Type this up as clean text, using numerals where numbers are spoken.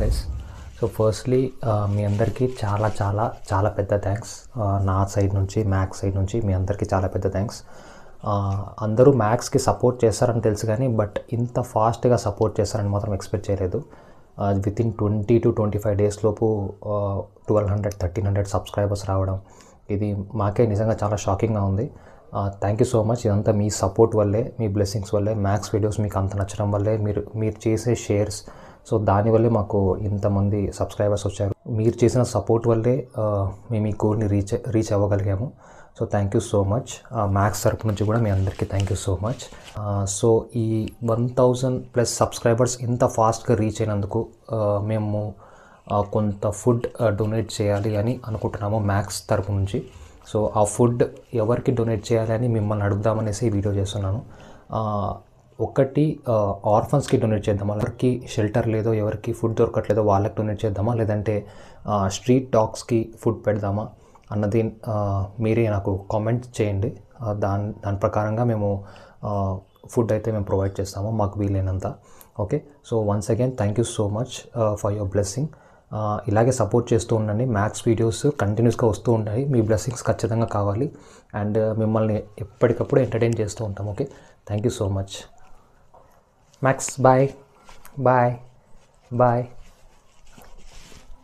Guys. So firstly మీ అందరికీ చాలా చాలా చాలా పెద్ద థ్యాంక్స్. నా సైడ్ నుంచి, మ్యాక్స్ సైడ్ నుంచి మీ అందరికీ చాలా పెద్ద థ్యాంక్స్. అందరూ మ్యాక్స్కి సపోర్ట్ చేస్తారని తెలుసు కానీ బట్ ఇంత ఫాస్ట్గా సపోర్ట్ చేస్తారని మాత్రం ఎక్స్పెక్ట్ చేయలేదు. వితిన్ 20 to 25 days లోపు 1200-1300 సబ్స్క్రైబర్స్ రావడం, ఇది మాకే నిజంగా చాలా షాకింగ్గా ఉంది. Thank you so much. ఇదంతా మీ సపోర్ట్ వల్లే, మీ బ్లెస్సింగ్స్ వల్లే, మ్యాక్స్ వీడియోస్ మీకు అంత నచ్చడం వల్లే, మీరు చేసే షేర్స్, సో దానివల్లే మాకు ఇంతమంది సబ్స్క్రైబర్స్ వచ్చారు. మీరు చేసిన సపోర్ట్ వల్లే మేము ఈ గోల్ని రీచ్ అవ్వగలిగాము. So thank you so much. Max తరపు నుంచి కూడా మీ అందరికీ thank you so much. So ఈ 1000+ సబ్స్క్రైబర్స్ ఇంత ఫాస్ట్గా రీచ్ అయినందుకు మేము కొంత ఫుడ్ డొనేట్ చేయాలి అని అనుకుంటున్నాము మ్యాక్స్ తరపు నుంచి. సో ఆ ఫుడ్ ఎవరికి డొనేట్ చేయాలి అని మిమ్మల్ని అడుగుదామనేసి ఈ వీడియో చేస్తున్నాను. ఒకటి ఆర్ఫన్స్కి డొనేట్ చేద్దామా, ఎవరికి షెల్టర్ లేదో, ఎవరికి ఫుడ్ దొరకట్లేదో వాళ్ళకి డొనేట్ చేద్దామా, లేదంటే స్ట్రీట్ డాగ్స్కి ఫుడ్ పెడదామా అన్నది మీరే నాకు కామెంట్ చేయండి. దాని ప్రకారంగా మేము ఫుడ్ అయితే మేము ప్రొవైడ్ చేస్తాము మాకు వీలైనంత. Okay, so once again thank you so much for your blessing. ఇలాగే సపోర్ట్ చేస్తూ ఉండండి. మ్యాక్స్ వీడియోస్ కంటిన్యూస్గా వస్తూ ఉంటాయి. మీ బ్లెస్సింగ్స్ ఖచ్చితంగా కావాలి అండ్ మిమ్మల్ని ఎప్పటికప్పుడు ఎంటర్టైన్ చేస్తూ ఉంటాం. Okay, thank you so much. Max bye bye bye.